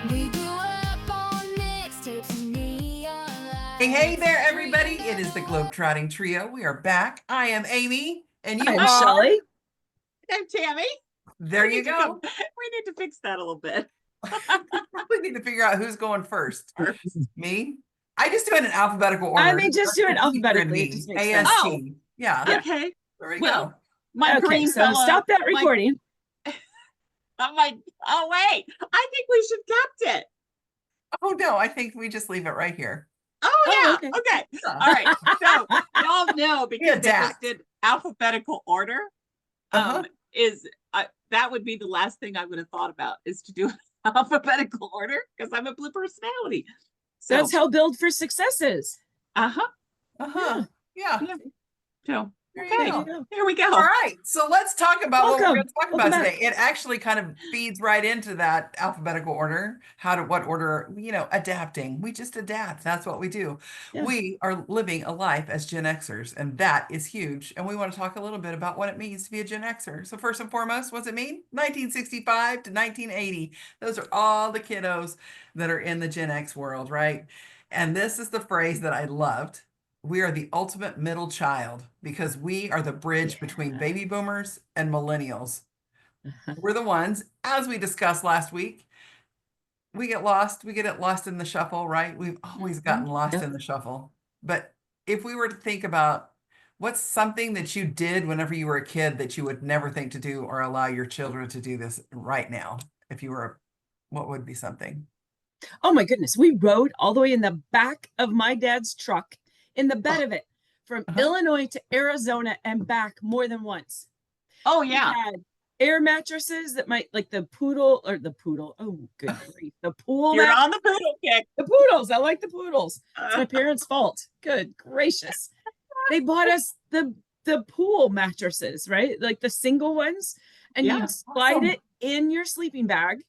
We grew up on mixtapes and neon lights. Hey there, everybody. It is the GlobeTrotting Trio. We are back. I am Amy, and you I'm are... Shelley. I'm Tammy. There you go. We need to fix that a little bit. We need to figure out who's going first. Me? I just do it in alphabetical order. I mean, just do it Teacher and alphabetically. me. It just makes AST. sense. Yeah. Okay. There we Well, go. my Okay, green so fella. stop that recording. I'm like, oh wait, I think we should kept it. Oh, no, I think we just leave it right here. Oh yeah. okay. Okay. Yeah. All right. So y'all know because they just adapt. did alphabetical order. Uh-huh. That would be the last thing I would have thought about is to do alphabetical order because I'm a blue personality. So That's how build for success is. uh-huh. Uh-huh. Yeah. Yeah. So There okay. you go. Here we go. All right, so let's talk about what we're Welcome. going to talk Welcome about back. today. It actually kind of feeds right into that alphabetical order. What order, adapting. We just adapt. That's what we do. Yeah. We are living a life as Gen Xers, and that is huge. And we want to talk a little bit about what it means to be a Gen Xer. So first and foremost, what's it mean? 1965 to 1980. Those are all the kiddos that are in the Gen X world, right? And this is the phrase that I loved. We are the ultimate middle child because we are the bridge between baby boomers and millennials. We're the ones, as we discussed last week, we get lost. We get it lost in the shuffle, right? We've always gotten lost Yep. in the shuffle. But if we were to think about what's something that you did whenever you were a kid that you would never think to do or allow your children to do this right now, if you were, what would be something? Oh my goodness. We rode all the way in the back of my dad's truck, in the bed of it, from Illinois to Arizona and back more than once. Oh We yeah. had air mattresses that might, like the poodle. Oh, good grief. The pool You're mat- on the poodle kick. The poodles. I like the poodles. It's my parents' fault. Good gracious. They bought us the pool mattresses, right? Like the single ones. And Yeah, you'd slide awesome. it in your sleeping bag.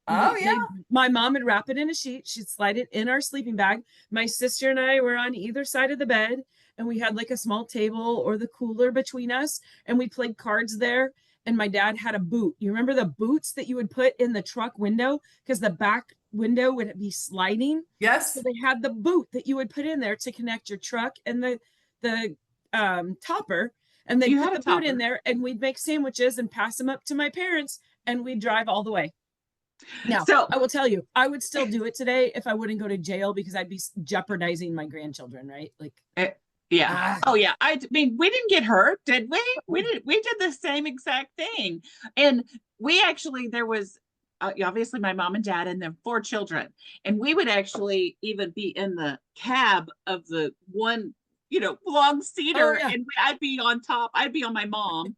Oh, yeah. My mom would wrap it in a sheet. She'd slide it in our sleeping bag. My sister and I were on either side of the bed, and we had like a small table or the cooler between us, and we played cards there. And my dad had a boot. You remember the boots that you would put in the truck window because the back window would be sliding? Yes. So they had the boot that you would put in there to connect your truck and the topper. And they You put had the a boot in topper. there, and we'd make sandwiches and pass them up to my parents, and we'd drive all the way. Now, So I will tell you, I would still do it today if I wouldn't go to jail because I'd be jeopardizing my grandchildren, right? Like, yeah. Oh yeah. I mean, we didn't get hurt, did we? We did the same exact thing. And we actually, there was obviously my mom and dad and then 4 children. And we would actually even be in the cab of the one, long seater. yeah. And I'd be on top. I'd be on my mom,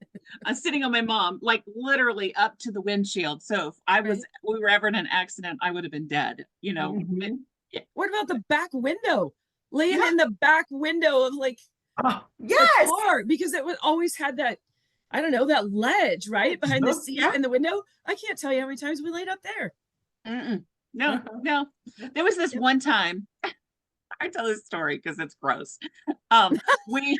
sitting on my mom, like literally up to the windshield. So if we were ever in an accident, I would have been dead, Mhm. What about the back window? Laying Yeah. in the back window of like Oh, the yes. car, because it would always had that, I don't know, that ledge, right? Behind the seat Yeah. in the window. I can't tell you how many times we laid up there. No. There was this one time. I tell this story because it's gross. We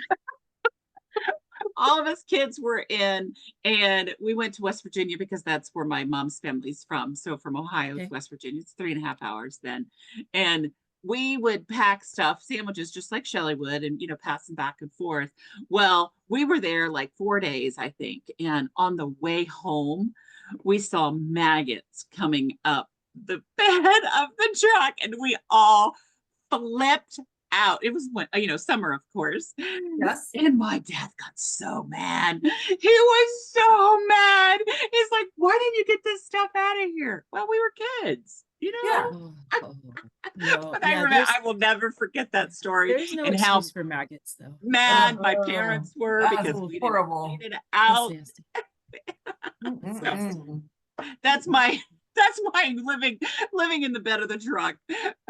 all of us kids were in, and we went to West Virginia because that's where my mom's family's from. So from Ohio to West Virginia, it's 3.5 hours then. And we would pack stuff, sandwiches, just like Shelley would, and pass them back and forth. Well, we were there like 4 days, I think. And on the way home, we saw maggots coming up the bed of the truck, and we all flipped out. It was summer, of course. Yes. And my dad got so mad. He was so mad. He's like, "Why didn't you get this stuff out of here?" Well, we were kids, Yeah. No, But yeah, I will never forget that story. there's no and excuse how for maggots, though. mad my parents were That's because we horrible. didn't clean it That's out. nasty. Mm-mm. That's my living in the bed of the truck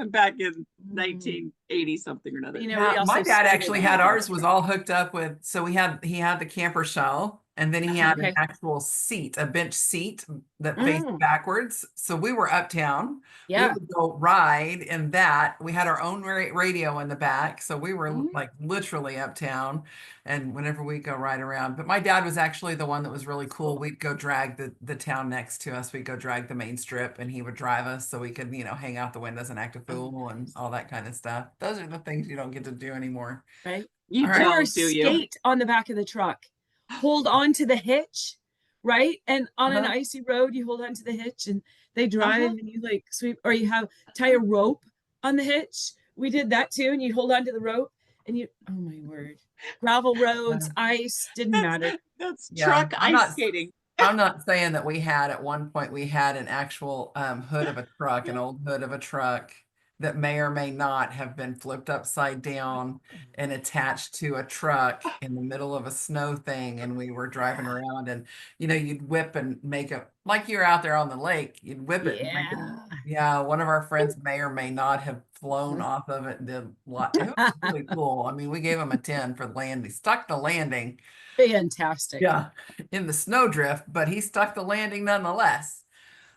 back in 1980 something or another. You know, Now, we also my dad started actually on had the ours was truck. all hooked up with, so he had the camper shell, And then he had an Okay. actual seat, a bench seat that faced Mm, backwards. So we were uptown. We yeah. would go ride in that. We had our own radio in the back. So we were Mhm. like literally uptown. And whenever we go ride around, but my dad was actually the one that was really cool. We'd go drag the town next to us. We'd go drag the main strip and he would drive us so we could, hang out the windows and act a fool and all that kind of stuff. Those are the things you don't get to do anymore. Right. You All right. Or don't, do you? skate on the back of the truck. Hold on to the hitch, right? And on an Uh-huh. icy road, you hold on to the hitch and they drive Uh-huh. and you like sweep, or you have tie a rope on the hitch. We did that too, and you hold on to the rope and you, oh my word, gravel roads, ice, didn't matter. That's Yeah, truck ice skating. I'm not saying that we had at one point we had an actual hood of a truck, an old hood of a truck that may or may not have been flipped upside down and attached to a truck in the middle of a snow thing. And we were driving around and you'd whip and make it like you're out there on the lake, you'd whip it and make it. Yeah. Yeah, one of our friends may or may not have flown off of it and did a lot. It was really cool. I mean, we gave him a 10 for the landing, stuck the landing. Fantastic. Yeah, in the snowdrift, but he stuck the landing nonetheless.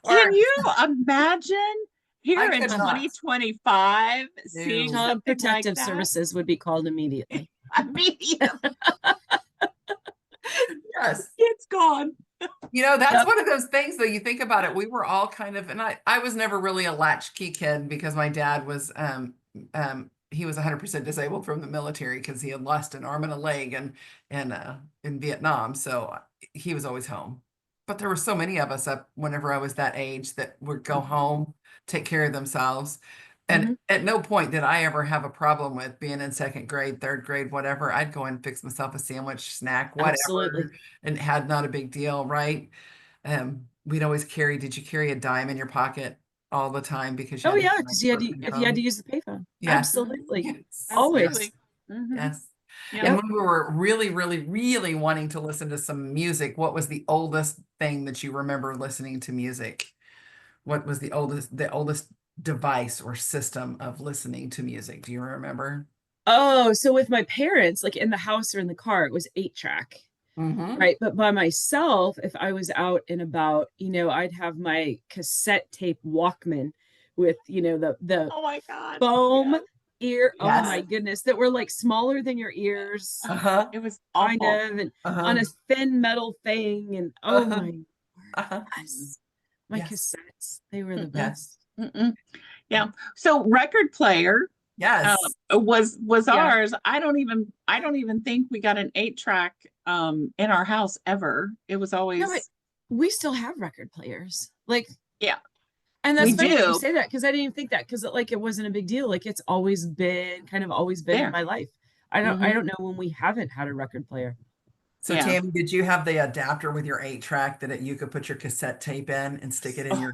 All Can right. you imagine here I in could not. 2025 seeing No. Child something like Protective that? Services would be called immediately. Immediately, Yes. it's gone. That's Yep. one of those things though, you think about it, we were all kind of, and I was never really a latchkey kid because my dad was, he was 100% disabled from the military because he had lost an arm and a leg in Vietnam. So he was always home. But there were so many of us up whenever I was that age that would go home, take care of themselves. And Mhm. at no point did I ever have a problem with being in second grade, third grade, whatever. I'd go and fix myself a sandwich, snack, Absolutely. whatever, and had not a big deal, right? We'd always carry, did you carry a dime in your pocket all the time because you Oh had to yeah, have because you had to, a if you had to payphone? use the payphone. Yes. Absolutely. Yes. Always. Absolutely. Mhm. Yes. Yeah. And when we were really, really, really wanting to listen to some music, what was the oldest thing that you remember listening to music? What was the oldest device or system of listening to music? Do you remember? Oh, so with my parents, like in the house or in the car, it was 8 track. Mm-hmm. Right. But by myself, if I was out and about, I'd have my cassette tape Walkman with, the Oh my God. foam Yes. ear. Oh Yes. my goodness, that were like smaller than your ears, Uh-huh. It was kind awful. of, and Uh-huh. on a thin metal thing. And oh Uh-huh. my Uh-huh. goodness, my Yes. cassettes, they were the Mm-mm. best. Mm-mm. Yeah. So record player Yes. was Yeah. ours. I don't even think we got an 8-track in our house ever. It was always No, but we still have record players. Like, yeah. and that's We funny that you do. say that because I didn't even think that because it wasn't a big deal. Like it's always been There. in my life. I Mhm. don't know when we haven't had a record player. So Yeah. Tammy, did you have the adapter with your 8-track that you could put your cassette tape in and stick it in your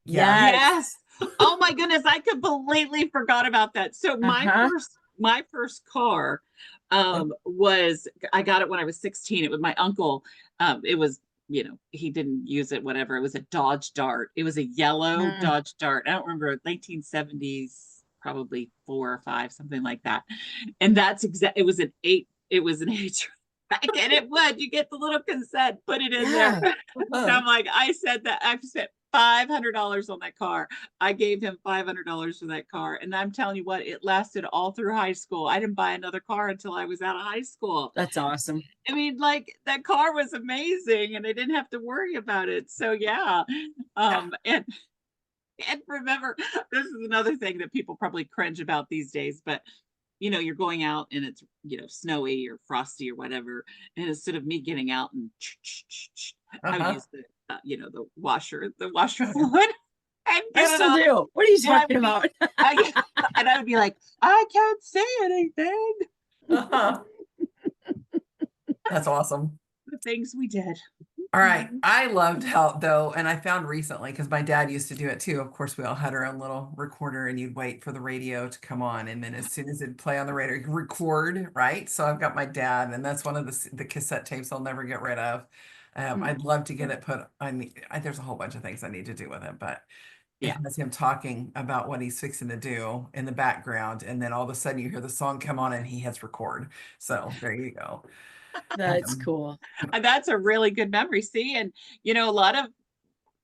Yeah. Yes. Oh my goodness, I completely forgot about that. So Uh-huh. my first car was I got it when I was 16. It was my uncle. It was, he didn't use it, whatever. It was a Dodge Dart. It was a yellow Mm. Dodge Dart. I don't remember, 1970s, probably 4 or 5, something like that. And that's it was an 8 track, and you get the little cassette, put it in there. Yeah. And I'm like, I spent $500 on that car. I gave him $500 for that car. And I'm telling you what, it lasted all through high school. I didn't buy another car until I was out of high school. That's awesome. I mean, like that car was amazing and I didn't have to worry about it. So yeah. And remember, this is another thing that people probably cringe about these days, but you're going out and it's, snowy or frosty or whatever. And instead of me getting out and I would use the, the washer fluid and I get it still off. do. What are you And I talking would about? and I would be like, I can't say anything. Uh-huh. That's awesome. The things we did. All right. I loved how though, and I found recently, because my dad used to do it too. Of course, we all had our own little recorder and you'd wait for the radio to come on. And then as soon as it'd play on the radio, you record, right? So I've got my dad, and that's one of the cassette tapes I'll never get rid of. I'd love to get it put on. There's a whole bunch of things I need to do with it, but Yeah. it has him talking about what he's fixing to do in the background. And then all of a sudden you hear the song come on and he hits record. So there you go. That's cool. And that's a really good memory. See, and a lot of,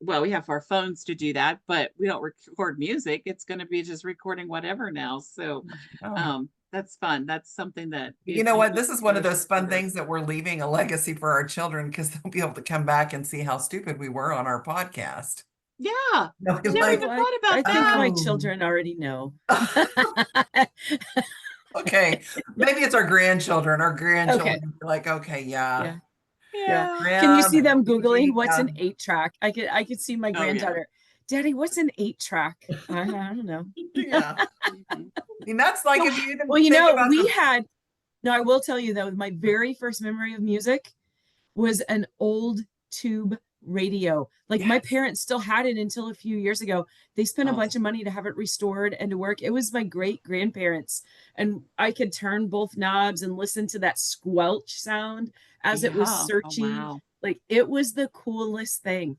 well, we have our phones to do that, but we don't record music. It's going to be just recording whatever now. So, Oh. that's fun. That's something that You know what? This is one of those fun things that we're leaving a legacy for our children because they'll be able to come back and see how stupid we were on our podcast. Yeah, They'll be I never like, even Oh, thought I about think my Oh. children already know. okay, maybe it's our grandchildren. Our grandchildren Okay. are like, okay, yeah. Yeah. Yeah. Can you see Yeah, them Googling what's an yeah. 8-track? I could see my Oh, yeah. granddaughter. Daddy, what's an 8-track? I don't know. Yeah. Mhm. I mean, that's like if you even Well, you think know, about we had, no, I will tell you though, my very first memory of music was an old tube radio. Like my Yes. parents still had it until a few years ago. They spent a Oh. bunch of money to have it restored and to work. It was my great grandparents. And I could turn both knobs and listen to that squelch sound as it was Yeah. Oh, searching. wow. Like it was the coolest thing.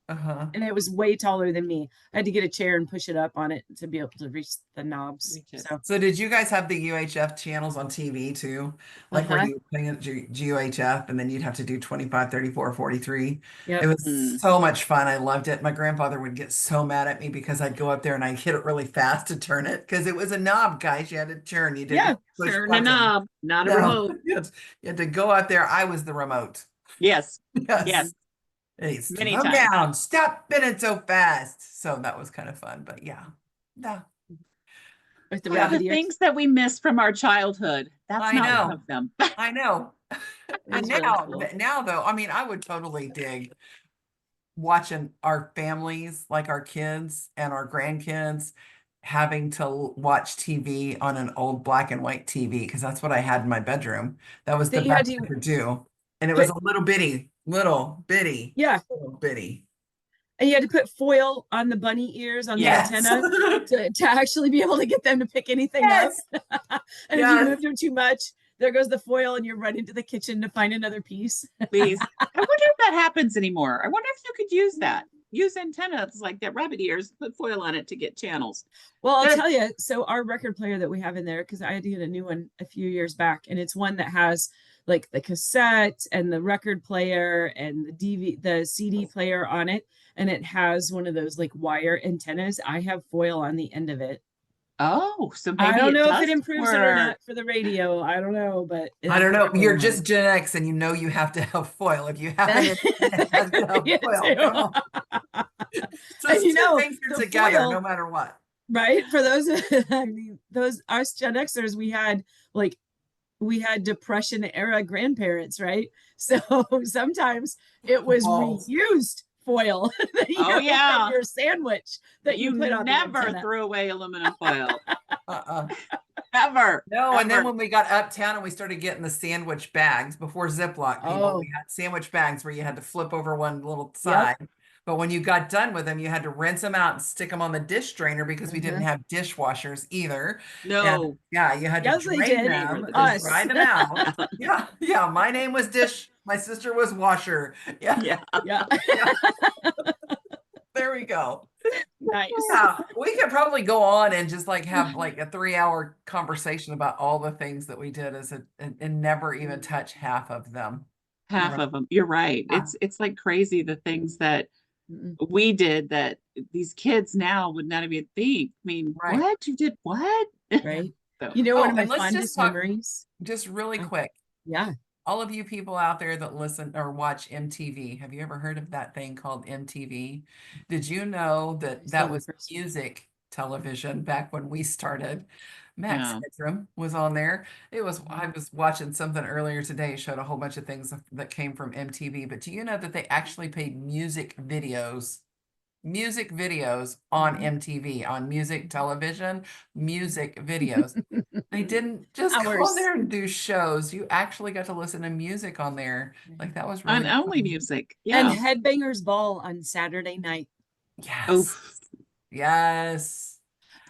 Uh-huh. And it was way taller than me. I had to get a chair and push it up on it to be able to reach the knobs. Reach it. So, So did you guys have the UHF channels on TV too? Like where uh-huh. you were putting it UHF and then you'd have to do 25, 34, 43. Yep. It was Mm. so much fun. I loved it. My grandfather would get so mad at me because I'd go up there and I'd hit it really fast to turn it because it was a knob, guys. You had to turn. You didn't Yeah. push Turn a buttons. knob, not a No. remote. You had to go out there. I was the remote. Yes. Yes. Yes. Hey, Many slow times. down. Stop spinning so fast. So that was kind of fun. But yeah. Yeah. With the Yeah, The rabbit ears. things that we miss from our childhood. That's I not know. one of them. I know. It And was really now, cool. now though, I mean, I would totally dig watching our families, like our kids and our grandkids, having to watch TV on an old black and white TV because that's what I had in my bedroom. That was the That you had best I to could do. And it was put, a little bitty, yeah. little bitty. And you had to put foil on the bunny ears on Yes. the antenna to actually be able to get them to pick anything Yes. up. And if Yes. you moved them too much, there goes the foil and you're running to the kitchen to find another piece. Please. I wonder if that happens anymore. I wonder if you could use that. Use antennas like that, rabbit ears, put foil on it to get channels. Well, I'll Good. tell you, so our record player that we have in there, because I had to get a new one a few years back, and it's one that has like the cassette and the record player and the CD player on it, and it has one of those like wire antennas. I have foil on the end of it. Oh, so maybe I don't know if does it improves it or work. not for the radio. I don't know, but I don't know. foil You're on just it. Gen X and you know you have to have foil. If you haven't, it has to have You foil. too. Come on. So And you two know, things are the together foil- no matter what. Right? For those, I mean, those us Gen Xers, we had Depression era grandparents, right? So sometimes it was Balls. reused foil that you Oh, put in yeah. your sandwich that you put on the never antenna. threw away aluminum foil. Uh-uh. Ever. No, and then Ever. when we got uptown and we started getting the sandwich bags before Ziploc came, Oh. we had sandwich bags where you had to flip over one little side. But when you got done with them, you had to rinse them out and stick them on the dish strainer because we didn't have dishwashers either. No. And yeah, you had to Yes, they drain did. them and Us. dry them out. Yeah, yeah. My name was Dish. My sister was Washer. Yeah, Yeah. Yeah. there we go. Nice. Yeah, we could probably go on and just like have like a 3-hour conversation about all the things that we did as and never even touch half of them. Half of them. You're right. Yeah. It's like crazy the things that Mm-mm. we did that these kids now would not even think. I mean, Right. what? You did what? Right. So, You know, Oh, one of my and let's just fondest talk- memories. Just really I- quick, Yeah. all of you people out there that listen or watch MTV, have you ever heard of that thing called MTV? Did you know I that saw that the was first one. music television back when we started? Max Yeah. Headroom was on there. It was, Mm-hmm. I was watching something earlier today, showed a whole bunch of things that came from MTV, but do you know that they actually played music videos on Mhm. MTV, on music television, music videos. They didn't just go Hours. on there and do shows. You actually got to listen to music on there. Like that was really on only fun. music. And Yeah. Headbangers Ball on Saturday night. Yes. Oof. Yes.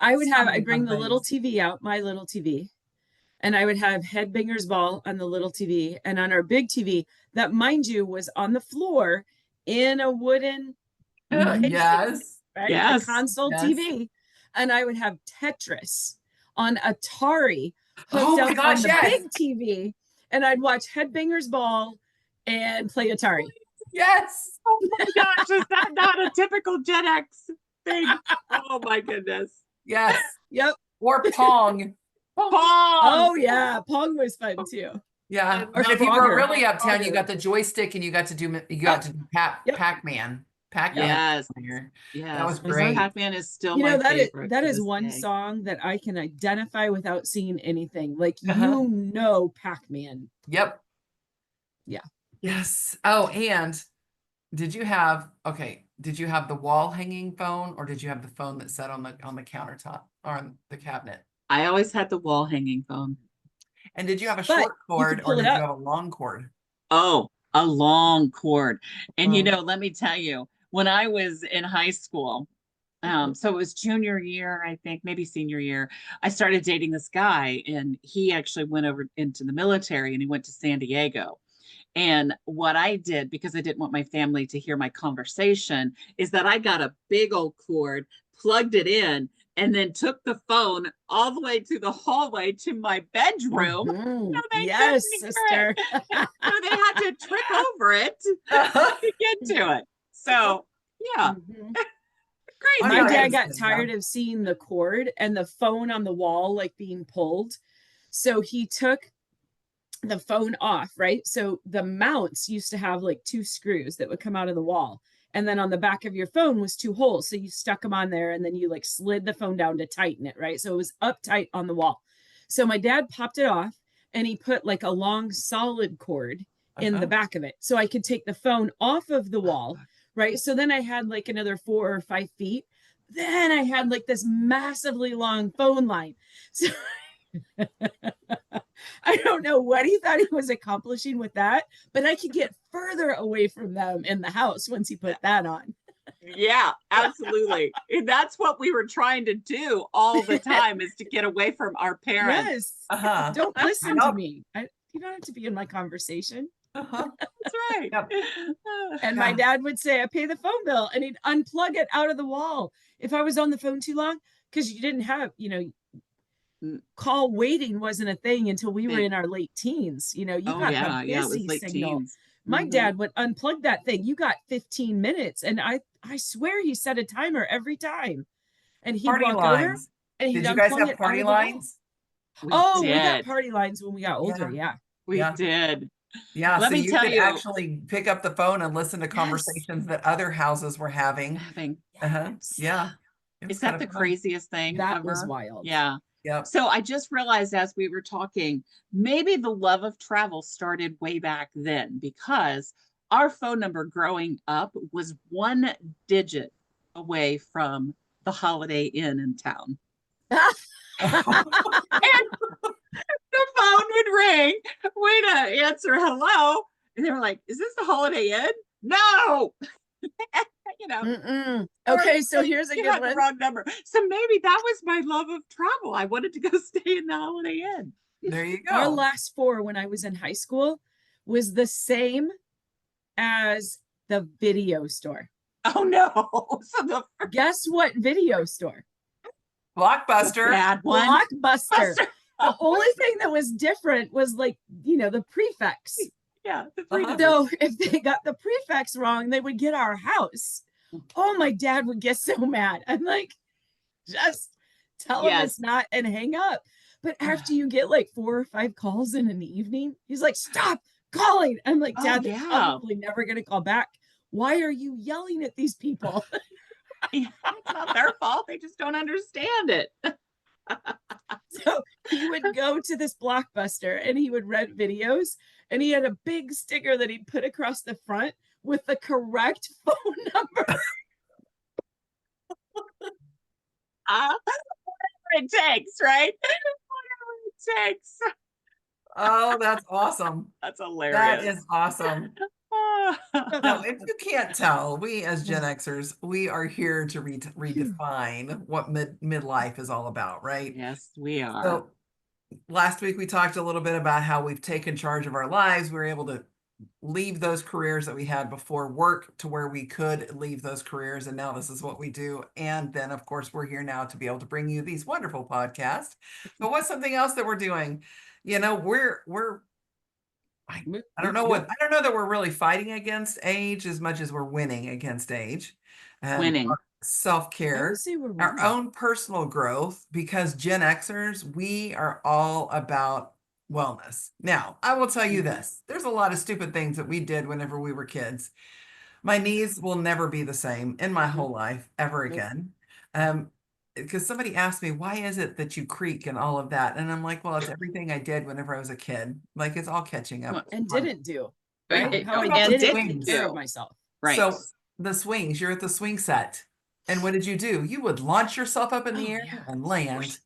I'd bring the fun little things. TV out, my little TV, and I would have Headbangers Ball on the little TV, and on our big TV, that mind you was on the floor in a wooden case, Yes. right? Yes. A console Yes. TV. And I would have Tetris on Atari Oh hooked my up gosh, on the yes. big TV. and I'd watch Headbangers Ball and play Atari. Yes. Oh my gosh, is that not a typical Gen X thing? Oh my goodness. Yes. Yep. Or Pong. Pong. Oh yeah, Pong was fun too. Yeah. Or And if you were Frogger. really uptown, you Frogger. got the joystick and you got to do Yep. Pac-Man. Yes. That Yes. was Uh-huh. great. Pac-Man is still You my know, favorite. that to is this one day. song that I can identify without seeing anything. Like Uh-huh. Pac-Man. Yep. Yeah. Yes. Oh, and did you have the wall hanging phone, or did you have the phone that sat on the countertop or on the cabinet? I always had the wall hanging phone. And did you have a But short you could cord or pull it did you up. have a long cord? Oh, a long cord. And you Oh. know, let me tell you, when I was in high school, so it was junior year, I think, maybe senior year, I started dating this guy, and he actually went over into the military and he went to San Diego. And what I did, because I didn't want my family to hear my conversation, is that I got a big old cord, plugged it in, and then took the phone all the way to the hallway to my bedroom. Mhm. So they Yes, couldn't hear sister. it. So they had to trip over it to get to it. So yeah, Mhm. crazy. My Yeah, dad got yeah. tired of seeing the cord and the phone on the wall like being pulled. So he took the phone off, right? So the mounts used to have like two screws that would come out of the wall. And then on the back of your phone was two holes. So you stuck them on there and then you like slid the phone down to tighten it, right? So it was uptight on the wall. So my dad popped it off and he put like a long solid cord in the back of it. So I could take the phone off of the wall, right? So then I had like another 4 or 5 feet. Then I had like this massively long phone line. So I don't know what he thought he was accomplishing with that, but I could get further away from them in the house once he put that on. Yeah, absolutely. And that's what we were trying to do all the time, is to get away from our parents. Yes. Uh-huh. Don't listen to Yep. me. You don't have to be in my conversation. Uh-huh. That's right. Yep. And my Yeah. dad would say, I pay the phone bill, and he'd unplug it out of the wall if I was on the phone too long, because you didn't have, call waiting wasn't a thing until we were in our late teens. You Oh got yeah, the yeah, it was busy late signal. teens. My Mhm. dad would unplug that thing. You got 15 minutes. And I swear he set a timer every time. And he'd Party walk over lines. and he'd Did you guys unplug have it out party of the wall. lines? We Oh, we got did. party lines when we got older. Yeah. We Yeah. did. Yeah, Let so me you tell could you. actually pick up the phone and listen to conversations that other houses were having. Having. Uh-huh. Yeah. It was Is that kind the of fun. craziest thing That was ever? wild. Yeah. Yep. So I just realized as we were talking, maybe the love of travel started way back then, because our phone number growing up was 1 digit away from the Holiday Inn in town. And the phone would ring. We'd answer hello. And they were like, is this the Holiday Inn? No. Okay, so here's a you good had the one. wrong number. So maybe that was my love of travel. I wanted to go stay in the Holiday Inn. There you go. Our last 4 when I was in high school was the same as the video store. Oh no. So Guess what video store? Blockbuster. bad one. Blockbuster. The only thing that was different was like, the prefix. Yeah. The three numbers. So if they got the prefix wrong, they would get our house. Oh, my dad would get so mad. I'm like, just tell him it's not and hang up. But after you get like 4 or 5 calls in an evening, he's like, stop calling. I'm like, Dad, they're probably never going to call back. Why are you yelling at these people? Yeah, it's not their fault. They just don't understand it. So he would go to this Blockbuster and he would rent videos, and he had a big sticker that he'd put across the front with the correct phone number. Whatever it takes, right? Whatever it takes. Oh, that's awesome. That's hilarious. That is awesome. Now, if you can't tell, we as Gen Xers, we are here to redefine what midlife is all about, right? Yes, we are. So last week we talked a little bit about how we've taken charge of our lives. We were able to leave those careers that we had before work to where we could leave those careers, and now this is what we do. And then of course we're here now to be able to bring you these wonderful podcasts. But what's something else that we're doing? We're I don't know I don't know that we're really fighting against age as much as we're winning against age. Winning. I Self-care, would say we're our winning. own personal growth, because Gen Xers, we are all about wellness. Now, I will tell you this, there's a lot of stupid things that we did whenever we were kids. My knees will never be the same in my whole life ever Nope. again. Because somebody asked me, why is it that you creak and all of that? And I'm like, well, it's everything I did whenever I was a kid. Like, it's all catching up. And didn't do, Yeah. right? How What I about the didn't take swings? care of myself. Right. So the swings, you're at the swing set. And what did you do? You would launch yourself up in the Oh, air yeah. and land.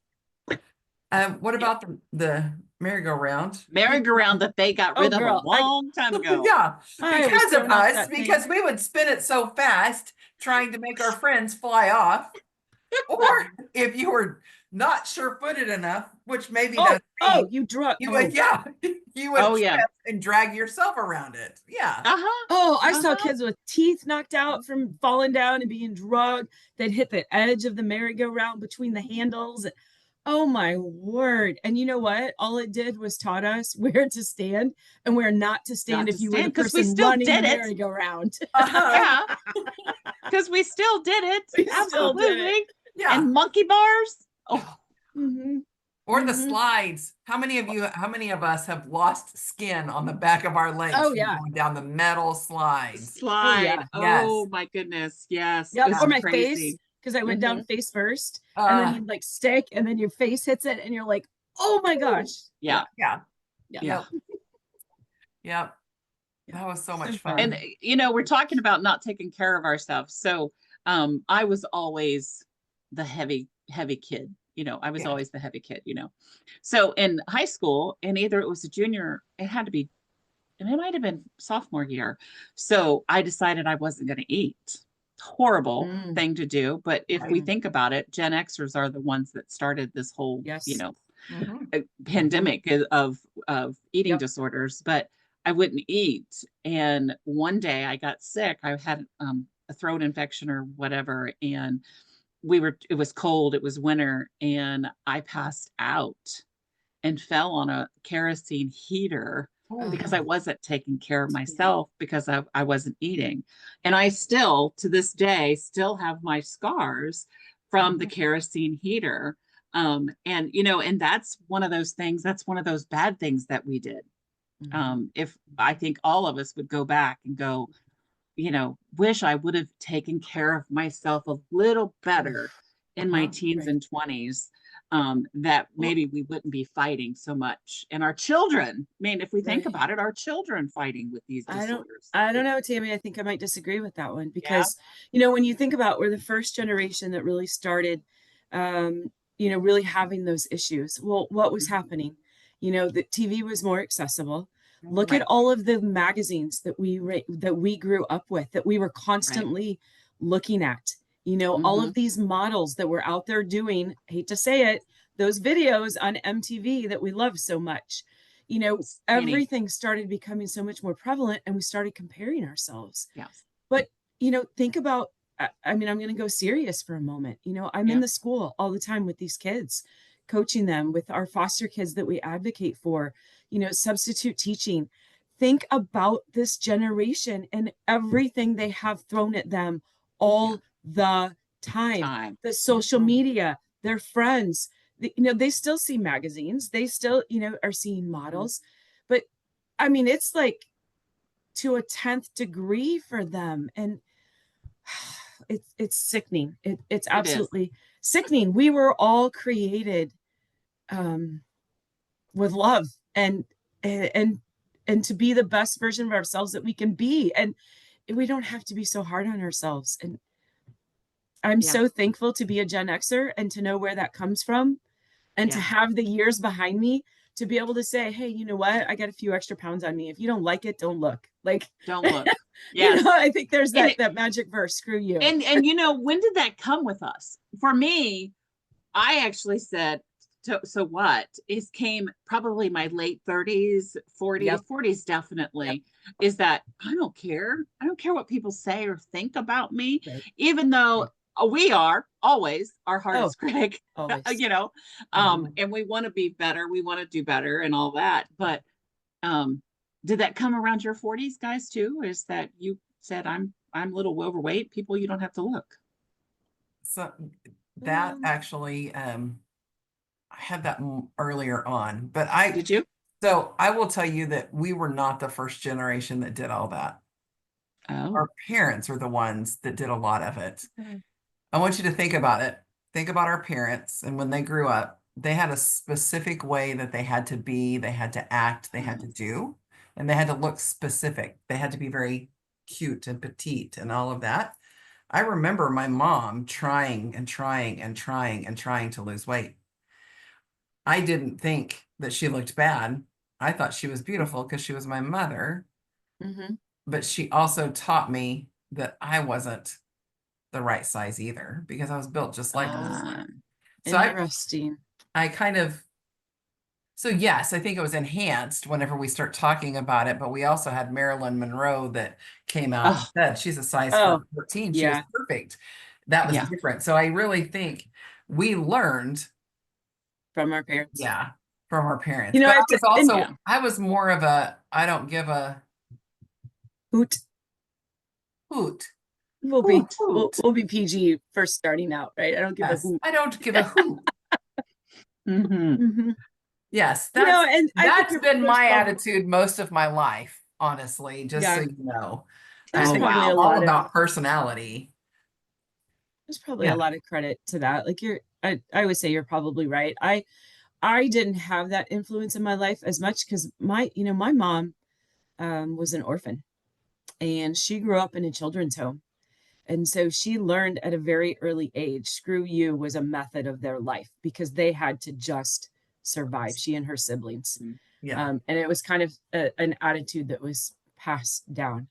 What about the merry-go-round? Merry-go-round that they got Oh, rid of girl, a long time ago. Yeah, I was because of thrown off us, that thing. because we would spin it so fast trying to make our friends fly off. Or if you were not sure-footed enough, which maybe Oh, that's me, you drug. you would, you would Oh, yeah. trip and drag yourself around it. Yeah. Uh-huh. Oh, I saw kids with teeth knocked out from falling down and being drugged. They'd hit the edge of the merry-go-round between the handles. Oh my word. And you know what? All it did was taught us where to stand and where not to stand Not if to you were the stand, 'cause we person still running the did it. merry-go-round. Yeah. Because we still did it. We still did Absolutely. it. Yeah. And monkey bars. Oh, Mhm. Or the Mhm. slides. How many of us have lost skin on the back of our legs Oh, from yeah. going down the metal slides? slide. yeah. Oh, Yes. my goodness. Yes. Yep. It was Or my crazy. face, because I went down face first, and Uh, then you like stick, and then your face hits it, and you're like, oh my gosh. Yeah. yeah. Yeah. Yeah. Yep. That was so much So fun. And we're talking about not taking care of ourselves. So I was always the heavy kid. I was Yeah. always the heavy kid. So in high school, and either it was a junior, it had to be, and it might have been sophomore year. So I decided I wasn't going to eat. Horrible Mm. thing to do, but if we Right. think about it, Gen Xers are the ones that started this whole, Yes. Mhm. pandemic of eating Yep. disorders. But I wouldn't eat, and one day I got sick. I had a throat infection or whatever, and it was cold, it was winter, and I passed out and fell on a kerosene heater because I Oh. wasn't taking care of myself, because I wasn't eating. And I still, to this day, still have my scars from the kerosene heater. And that's one of those things, that's one of those bad things that we did. If I think all of us would go back and go, wish I would have taken care of myself a little better in my teens Right. and 20s, that maybe we wouldn't be fighting so much. And our children, I mean, if we think Right. about it, our children fighting with these I disorders. don't know, Tammy. I think I might disagree with that one, Yeah. because, when you think about, we're the first generation that really started, really having those issues. Well, what was happening? The TV was more accessible. Look at Right. all of the magazines that we grew up with, that we were constantly looking at. All of these models that were out there doing, hate to say it, those videos on MTV that we love so much. Everything started becoming so much more prevalent, and we started comparing ourselves. Yes. But, think about, I'm going to go serious for a moment. I'm in Yeah. the school all the time with these kids, coaching them with our foster kids that we advocate for, substitute teaching. Think about this generation and everything they have thrown at them all the time. The social media, their friends, they still see magazines. They still, are seeing models. But I mean, it's like to a 10th degree for them. And it's sickening. It's absolutely sickening. We were all created with love and to be the best version of ourselves that we can be. And we don't have to be so hard on ourselves. And I'm so thankful to be a Gen Xer and to know where that comes from, and to have the years behind me to be able to say, hey, you know what? I got a few extra pounds on me. If you don't like it, don't look. Like, Don't look. Yes. I think there's that magic verse, screw you. And when did that come with us? For me, I actually said, so what? It came probably my late 30s, 40s, 40s definitely, is that I don't care. I don't care what people say or think about me, even though we are always our hardest critic, Always. and we want to be better. We want to do better and all that. But Did that come around your 40s, guys, too? Is that you said I'm a little overweight? People, you don't have to look. So that Um, actually, I had that earlier on, but Did you? so I will tell you that we were not the first generation that did all that. Oh. Our parents are the ones that did a lot of it. Okay. I want you to think about it. Think about our parents, and when they grew up, they had a specific way that they had to be, they had to act, they had to do, and they had to look specific. They had to be very cute and petite and all of that. I remember my mom trying and trying and trying and trying to lose weight. I didn't think that she looked bad. I thought she was beautiful because she was my mother, Mhm. but she also taught me that I wasn't the right size either because I was built just like her. Ah. So Interesting. I kind of, so yes, I think it was enhanced whenever we start talking about it, but we also had Marilyn Monroe that came out and Oh. said she's a size Oh, 14. She was yeah. perfect. That was Yeah. different. So I really think we learned, From our parents. yeah, from our parents. You know, But I have to, I was and also, Yeah. I was more of a, I don't give a hoot. hoot. We'll Hoot, be hoot. we'll be PG first starting out, right? I don't give a Yes, hoot. I don't give a hoot. Mhm. Mhm. Yes, You know, and I think that's been there's my probably, attitude most of my life, honestly, just so yeah, you know. I there's Oh, think probably it's a wow. all lot of about personality. there's probably Yeah. a lot of credit to that. Like I would say you're probably right. I didn't have that influence in my life as much because my mom was an orphan and she grew up in a children's home. And so she learned at a very early age, screw you was a method of their life because they had to just survive, she and her siblings. Yeah. And it was kind of an attitude that was passed down.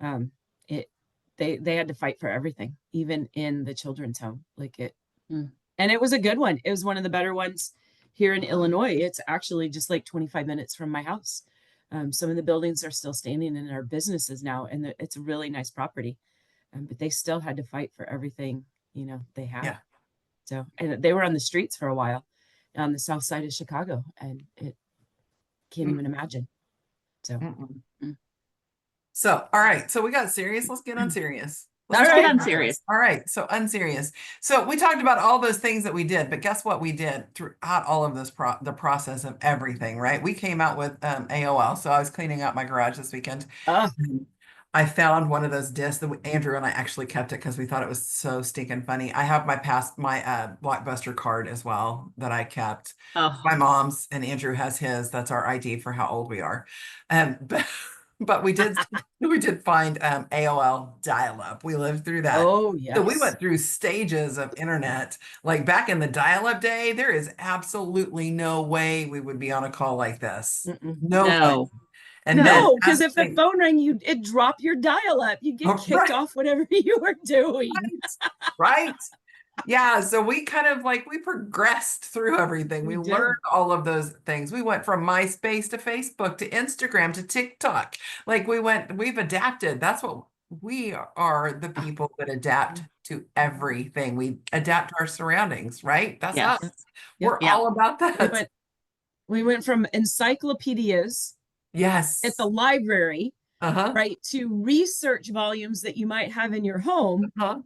Um, it they had to fight for everything, even in the children's home. Like it, and it was a good one. It was one of the better ones here in Illinois. It's actually just like 25 minutes from my house. Some of the buildings are still standing and are businesses now, and it's a really nice property. But they still had to fight for everything, they had. Yeah. So, and they were on the streets for a while on the south side of Chicago, and it can't even imagine. So, Mm-mm. So, all right. So we got serious. Let's get unserious. All Let's talk get right. about unserious. this. All right. So unserious. So we talked about all those things that we did, but guess what we did throughout all of this the process of everything, right? We came out with AOL. So I was cleaning out my garage this weekend. Oh, I found one of those discs that Andrew and I actually kept it because we thought it was so stinking funny. I have my Blockbuster card as well that I kept. Oh. My mom's, and Andrew has his. That's our ID for how old we are. But we did find AOL dial-up. We lived through that. oh So we yes. went through stages of internet. Like back in the dial-up day, there is absolutely no way we would be on a call like this. Mm-mm. No way. No. And then No, because as if the things- phone rang, it drop your dial-up. You get Oh, kicked right. off whatever you were doing. Right. Yeah. So we kind of we progressed through everything. We We did. learned all of those things. We went from MySpace to Facebook to Instagram to TikTok. We've adapted. That's what we are, the people that adapt to everything. We adapt to our surroundings, right? That's Yes. us. Yep. We're Yeah. all about that. We went from encyclopedias Yes. at the library, Uh-huh. right, to research volumes that you might have in your home Uh-huh.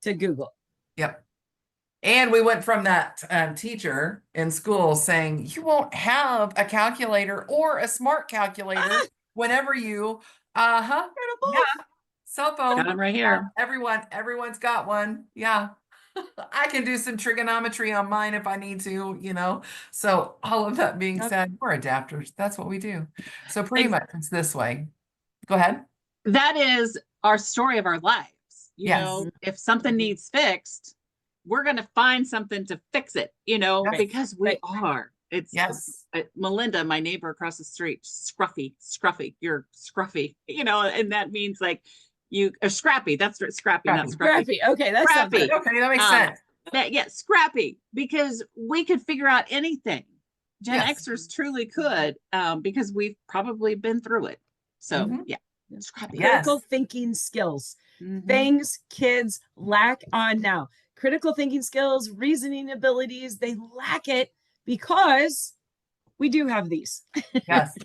to Google. Yep. And we went from that teacher in school saying, you won't have a calculator or a smart calculator whenever you, Incredible. yeah, cell phone. Got 'em right here. Everyone's got one. Yeah. I can do some trigonometry on mine if I need to. So all of that being Yep. said, we're adapters. That's what we do. So pretty Ex- much it's this way. Go ahead. That is our story of our lives. Yes. If something needs fixed, we're going to find something to fix it, Yes. because we Right. are. It's Yes. Melinda, my neighbor across the street, scruffy, you're scruffy, and that means like you are scrappy. That's right, scrappy, not scruffy. Scrappy. Okay, that sounds Scrappy. good. Okay, that makes Um, sense. Yeah, scrappy, because we could figure out anything. Gen Yes. Xers truly could, because we've probably been through it. So Mhm. yeah, scrappy. Yes. Critical thinking skills. Mhm. Things kids lack on now. Critical thinking skills, reasoning abilities, they lack it because we do have these. Yes.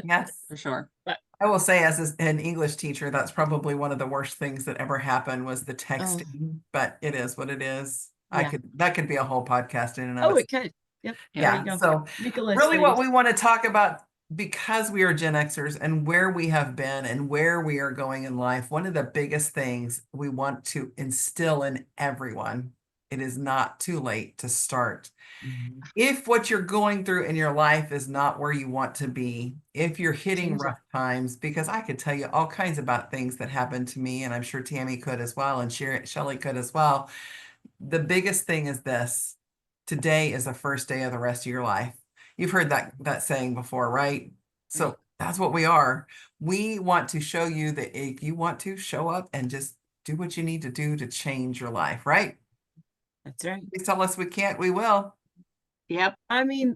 Yes. for sure. I will say, as an English teacher, that's probably one of the worst things that ever happened was the Oh, texting, but it is what it is. yeah. That could be a whole podcast in and of Oh, itself. it could. Yep. Yeah. There you Yeah. go. So Make a list, really what ladies. we want to talk about, because we are Gen Xers and where we have been and where we are going in life, one of the biggest things we want to instill in everyone, it is not too late to start. Mhm. If what you're going through in your life is not where you want to be, if you're hitting Change it. rough times, because I could tell you all kinds about things that happened to me, and I'm sure Tammy could as well, and Shelley could as well. The biggest thing is this: today is the first day of the rest of your life. You've heard that saying before, right? So Right. that's what we are. We want to show you that if you want to show up and just do what you need to do to change your life, right? That's right. Please tell us we can't, we will. Yep. I mean,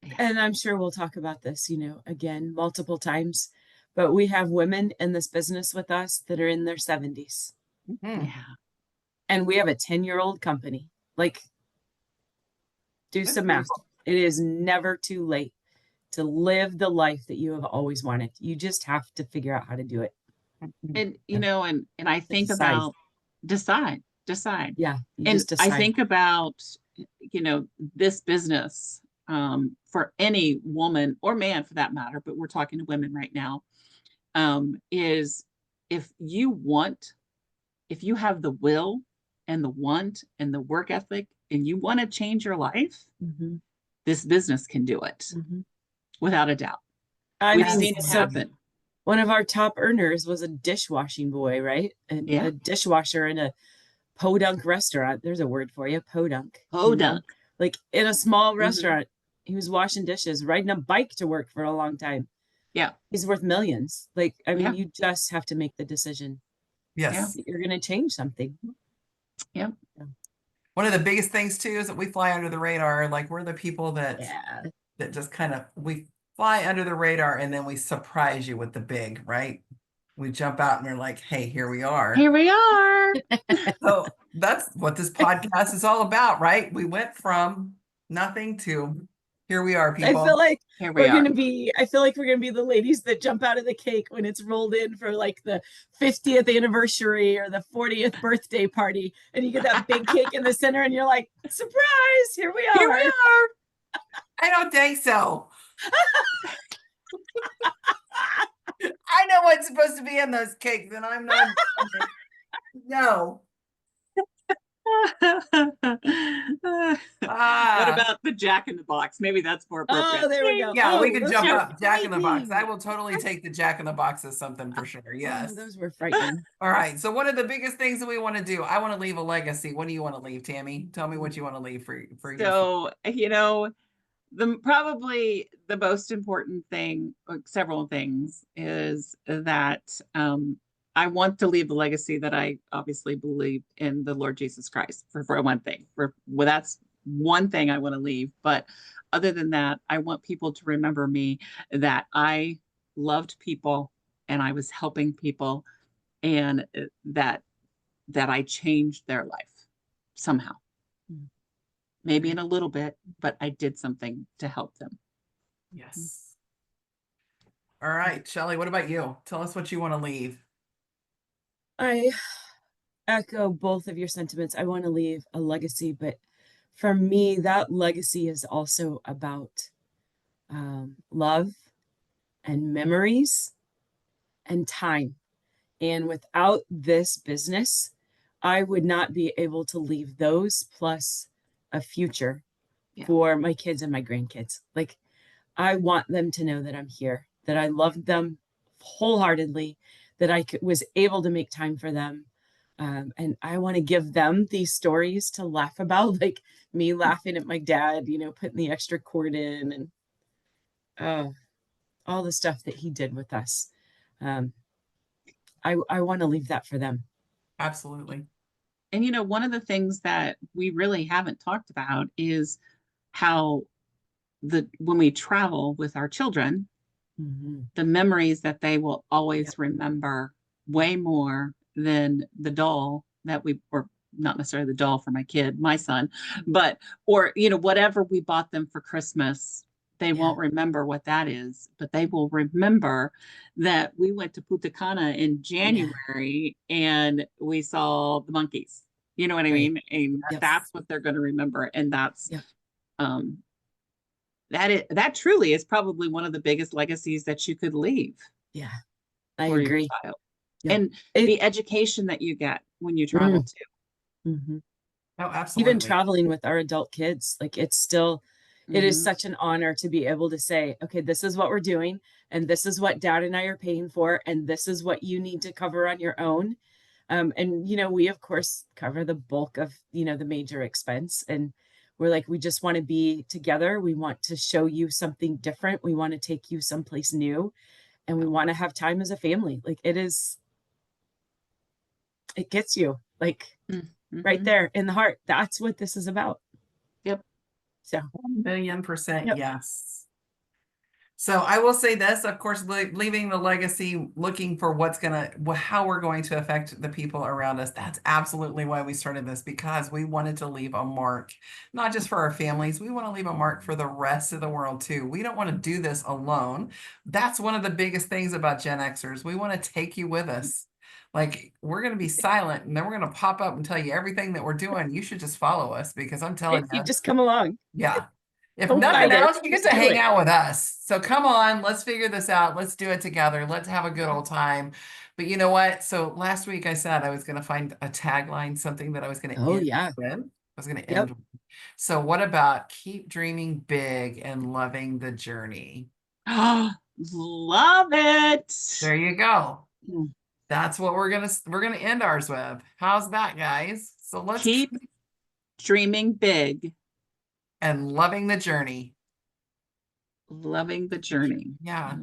Yeah. and I'm sure we'll talk about this, again, multiple times, but we have women in this business with us that are in their 70s, Mhm. Yeah. and we have a 10-year-old company. Like, do That's some math. beautiful. It is never too late to live the life that you have always wanted. You just have to figure out how to do it. And Yeah. and I think Decide. about decide. Yeah, you And just I decide. think about, this business, for any woman or man for that matter, but we're talking to women right now, is if if you have the will and the want and the work ethic and you want to change your life, Mhm, this business can do it mhm. without a doubt. I We've mean, seen it so happen. one of our top earners was a dishwashing boy, right? And Yeah. a dishwasher in a podunk restaurant. There's a word for you, podunk. Podunk. Like in a small Mhm. restaurant, he was washing dishes, riding a bike to work for a long time. Yeah. He's worth millions. Like, I mean, Yeah. you just have to make the decision Yes. that you're going to change something. Yeah. One of the biggest things too is that we fly under the radar. Like we're the people that Yeah. just kind of we fly under the radar and then we surprise you with the big, right? We jump out and we're like, hey, here we are. Here we are. So that's what this podcast is all about, right? We went from nothing to here we are, I feel people. like Here we we're are. gonna be the ladies that jump out of the cake when it's rolled in for like the 50th anniversary or the 40th birthday party, and you get that big cake in the center, and you're like, surprise, here we Here are. we are. I don't think so. I know what's supposed to be in those cakes, and I'm not. No. What about the Jack in the Box? Maybe that's more appropriate. Oh, there we go. Yeah, we Oh, can those jump were up. Jack in the Box. I frightening. will totally take the Jack in the Box as something for sure. Yes. Oh, those were frightening. All right. So one of the biggest things that we want to do, I want to leave a legacy. What do you want to leave, Tammy? Tell me what you want to leave for your. So, probably the most important thing, or several things, is that I want to leave the legacy that I obviously believe in the Lord Jesus Christ for one thing. Well, that's one thing I want to leave. But other than that, I want people to remember me, that I loved people and I was helping people, and that I changed their life somehow. Mm. Maybe in a little bit, but I did something to help them. Yes. All right, Shelley, what about you? Tell us what you want to leave. I echo both of your sentiments. I want to leave a legacy, but for me, that legacy is also about love and memories and time. And without this business, I would not be able to leave those plus a future Yeah. for my kids and my grandkids. Like, I want them to know that I'm here, that I loved them wholeheartedly, that was able to make time for them. And I want to give them these stories to laugh about, like me laughing at my dad, putting the extra cord in, and all the stuff that he did with us. I want to leave that for them. Absolutely. And one of the things that we really haven't talked about is how when we travel with our children, Mhm. the memories that they will always remember way more than the doll that or not necessarily the doll for my son, but, or, whatever we bought them for Christmas, they Yeah. won't remember what that is, but they will remember that we went to Punta Cana in January and we saw the monkeys. You know what I Right. mean? And Yep. that's what they're going to remember. And that's Yep. that truly is probably one of the biggest legacies that you could leave Yeah. I for your agree. child. Yeah. And the education that you get when you travel too. Mm-hmm. Oh, Even absolutely. traveling with our adult kids, like it is Mhm. such an honor to be able to say, okay, this is what we're doing, and this is what dad and I are paying for, and this is what you need to cover on your own. And we of course cover the bulk of, the major expense. And we're like, we just want to be together. We want to show you something different. We want to take you someplace new, and we want to have time as a family. Like it gets you like right Mhm. there in the heart. That's what this is about. Yep. So 1,000,000% Yep. yes. So I will say this, of course, leaving the legacy, looking for how we're going to affect the people around us. That's absolutely why we started this, because we wanted to leave a mark, not just for our families. We want to leave a mark for the rest of the world too. We don't want to do this alone. That's one of the biggest things about Gen Xers. We want to take you with us. Like we're going to be silent and then we're going to pop up and tell you everything that we're doing. You should just follow us, because I'm telling You you, just come along. yeah. If Don't nothing fight it. else, you get Just to do hang it. out with us. So come on, let's figure this out. Let's do it together. Let's have a good old time. But you know what? So last week I said I was going to find a tagline, something that I was going to Oh end yeah. with. I was going to Yep. end with. So what about keep dreaming big and loving the journey? Love it. There you go. Mm. That's what we're gonna end ours with. How's that, guys? So let's Keep dreaming big, and loving the journey. loving the journey. Yeah.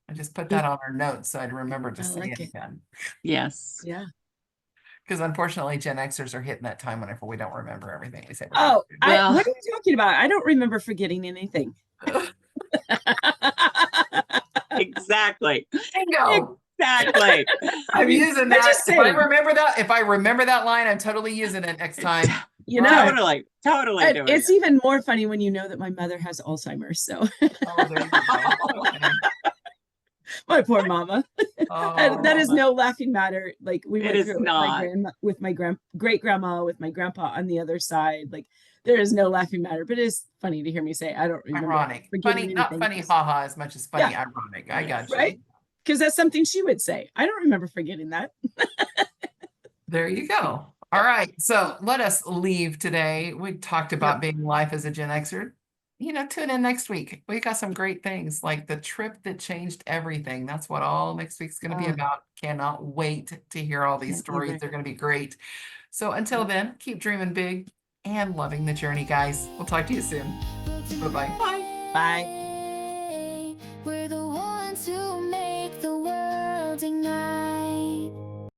I just put that on our notes so I'd remember to I say like it it. again. Yes. Yeah. Because unfortunately, Gen Xers are hitting that time whenever we don't remember everything we say we're Oh, Well- what are you talking about? I don't remember forgetting anything. going Exactly. Bingo. Exactly. I'm using I'm that. just If I saying. remember that line, I'm totally using it next time. You know, Right. Totally and doing it's it. even more funny when you know that my mother has Alzheimer's. So Oh, there you go. Okay. my poor mama. And that is Oh, no laughing matter. Like we It went is through it with not. my grandma, with my great grandma, with my grandpa on the other side. Like there is no laughing matter. But it is funny to hear me say I don't remember ironic. forgetting Funny, not anything. funny, haha, as much as funny, Yeah. ironic. I got you. Right? Because that's something she would say. I don't remember forgetting that. There you go. All right. So let us leave today. We talked about being life as a Gen Xer. Tune in next week. We got some great things like the trip that changed everything. That's what all next week's going to be about. Cannot wait to hear all these stories. either. They're going to be great. So until then, keep dreaming big and loving the journey, guys. We'll talk to you soon. Bye-bye. Bye. Bye. We're the ones who make the world ignite.